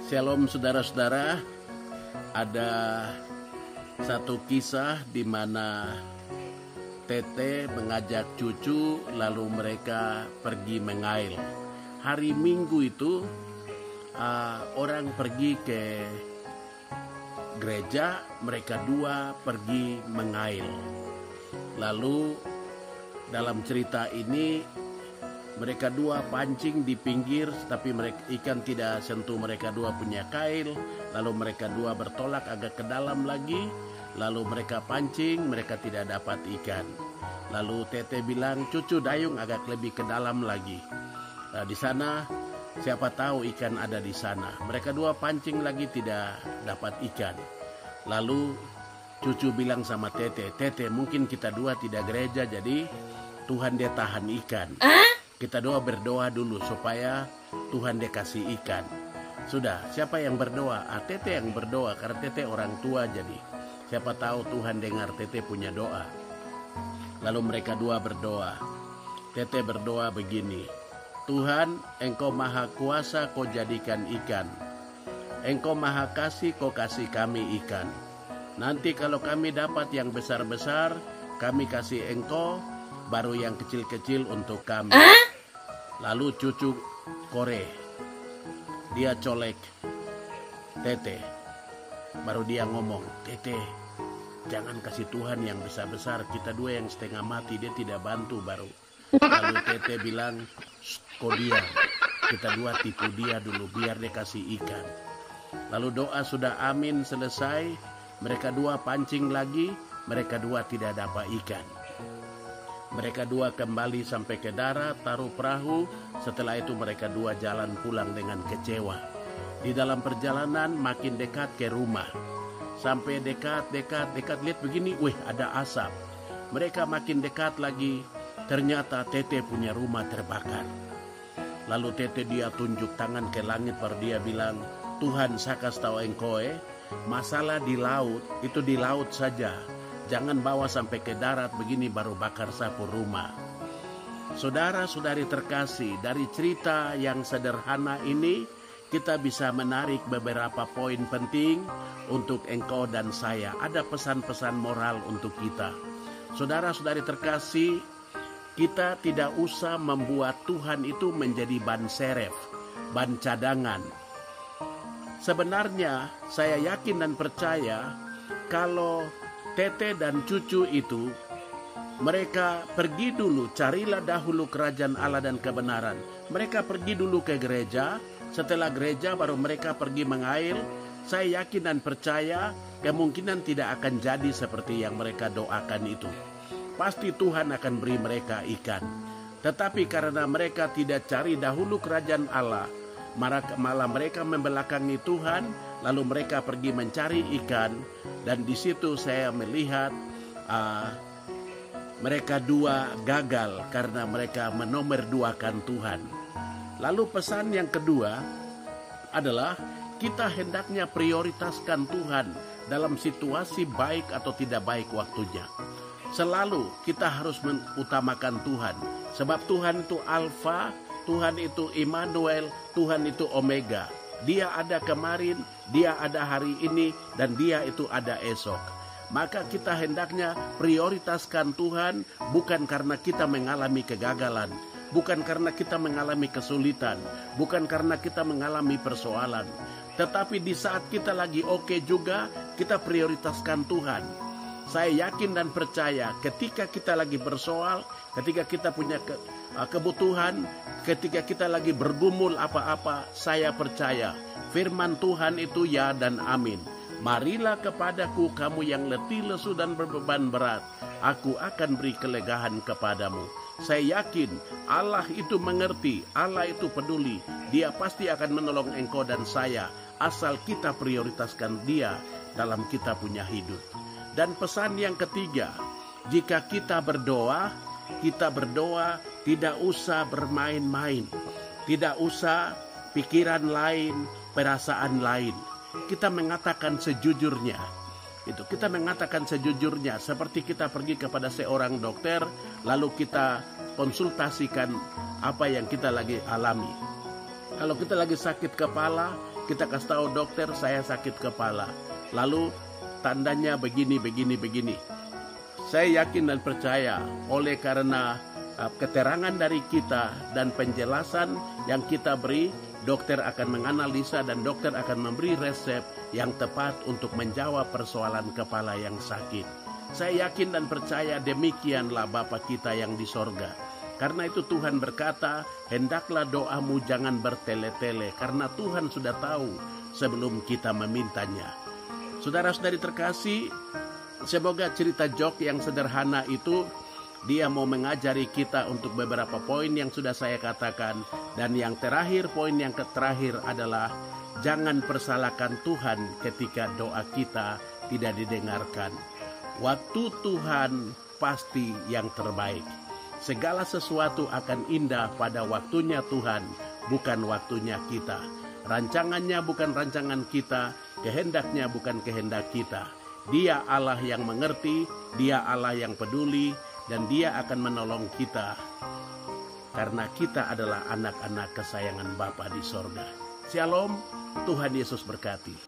Shalom saudara-saudara, ada satu kisah di mana Tete mengajak cucu lalu mereka pergi mengail. Hari Minggu itu orang pergi ke gereja, mereka dua pergi mengail. Lalu dalam cerita ini mereka dua pancing di pinggir, tapi ikan tidak sentuh mereka dua punya kail. Lalu mereka dua bertolak agak ke dalam lagi. Lalu mereka pancing, mereka tidak dapat ikan. Lalu Tete bilang, cucu dayung agak lebih ke dalam lagi. Nah, di sana siapa tahu ikan ada di sana. Mereka dua pancing lagi tidak dapat ikan. Lalu cucu bilang sama Tete, Tete mungkin kita dua tidak gereja jadi Tuhan dia tahan ikan. Kita berdoa dulu supaya Tuhan dia kasih ikan. Sudah, siapa yang berdoa? Tete yang berdoa karena Tete orang tua jadi. Siapa tahu Tuhan dengar Tete punya doa. Lalu mereka dua berdoa. Tete berdoa begini. Tuhan, Engkau maha kuasa, Kau jadikan ikan. Engkau maha kasih, Kau kasih kami ikan. Nanti kalau kami dapat yang besar-besar, kami kasih Engkau, baru yang kecil-kecil untuk kami. Lalu cucu Kore, dia colek Tete. Baru dia ngomong, Tete jangan kasih Tuhan yang besar-besar, kita dua yang setengah mati, dia tidak bantu baru. Lalu Tete bilang, kok dia, kita dua tipu dia dulu biar dia kasih ikan. Lalu doa sudah amin selesai, mereka dua pancing lagi, mereka dua tidak dapat ikan. Mereka dua kembali sampai ke darat, taruh perahu. Setelah itu mereka dua jalan pulang dengan kecewa. Di dalam perjalanan makin dekat ke rumah. Sampai dekat, lihat begini, ada asap. Mereka makin dekat lagi, ternyata Tete punya rumah terbakar. Lalu Tete dia tunjuk tangan ke langit, baru dia bilang, Tuhan saya kasih tahu Engkau masalah di laut, itu di laut saja. Jangan bawa sampai ke darat begini baru bakar sapu rumah. Saudara-saudari terkasih, dari cerita yang sederhana ini kita bisa menarik beberapa poin penting untuk engkau dan saya. Ada pesan-pesan moral untuk kita. Saudara-saudari terkasih, kita tidak usah membuat Tuhan itu menjadi ban serep, ban cadangan. Sebenarnya saya yakin dan percaya kalau Tete dan cucu itu, mereka pergi dulu, carilah dahulu kerajaan Allah dan kebenaran. Mereka pergi dulu ke gereja, setelah gereja baru mereka pergi mengail. Saya yakin dan percaya kemungkinan tidak akan jadi seperti yang mereka doakan itu. Pasti Tuhan akan beri mereka ikan. Tetapi karena mereka tidak cari dahulu kerajaan Allah, malah mereka membelakangi Tuhan, lalu mereka pergi mencari ikan, dan di situ saya melihat mereka dua gagal karena mereka menomorduakan Tuhan. Lalu pesan yang kedua adalah kita hendaknya prioritaskan Tuhan dalam situasi baik atau tidak baik waktunya. Selalu kita harus mengutamakan Tuhan, sebab Tuhan itu Alfa, Tuhan itu Immanuel, Tuhan itu Omega. Dia ada kemarin, dia ada hari ini, dan dia itu ada esok. Maka kita hendaknya prioritaskan Tuhan bukan karena kita mengalami kegagalan, bukan karena kita mengalami kesulitan, bukan karena kita mengalami persoalan. Tetapi di saat kita lagi oke juga, kita prioritaskan Tuhan. Saya yakin dan percaya ketika kita lagi bersoal, ketika kita punya kebutuhan, ketika kita lagi bergumul apa-apa, saya percaya firman Tuhan itu ya dan amin. Marilah kepadaku kamu yang letih lesu dan berbeban berat, aku akan beri kelegaan kepadamu. Saya yakin Allah itu mengerti, Allah itu peduli, dia pasti akan menolong engkau dan saya, asal kita prioritaskan dia dalam kita punya hidup. Dan pesan yang ketiga, jika kita berdoa tidak usah bermain-main, tidak usah pikiran lain, perasaan lain. Kita mengatakan sejujurnya. Kita mengatakan sejujurnya, seperti kita pergi kepada seorang dokter, lalu kita konsultasikan apa yang kita lagi alami. Kalau kita lagi sakit kepala, kita kasih tahu dokter saya sakit kepala. Lalu tandanya begini. Saya yakin dan percaya oleh karena keterangan dari kita dan penjelasan yang kita beri, dokter akan menganalisa dan dokter akan memberi resep yang tepat untuk menjawab persoalan kepala yang sakit. Saya yakin dan percaya demikianlah Bapa kita yang di sorga. Karena itu Tuhan berkata, hendaklah doamu jangan bertele-tele, karena Tuhan sudah tahu sebelum kita memintanya. Saudara-saudari terkasih, semoga cerita Jok yang sederhana itu, dia mau mengajari kita untuk beberapa poin yang sudah saya katakan. Dan yang terakhir, poin yang terakhir adalah, jangan persalahkan Tuhan ketika doa kita tidak didengarkan. Waktu Tuhan pasti yang terbaik. Segala sesuatu akan indah pada waktunya Tuhan, bukan waktunya kita. Rancangannya bukan rancangan kita, kehendaknya bukan kehendak kita. Dia Allah yang mengerti, Dia Allah yang peduli, dan Dia akan menolong kita. Karena kita adalah anak-anak kesayangan Bapa di sorga. Shalom, Tuhan Yesus berkati.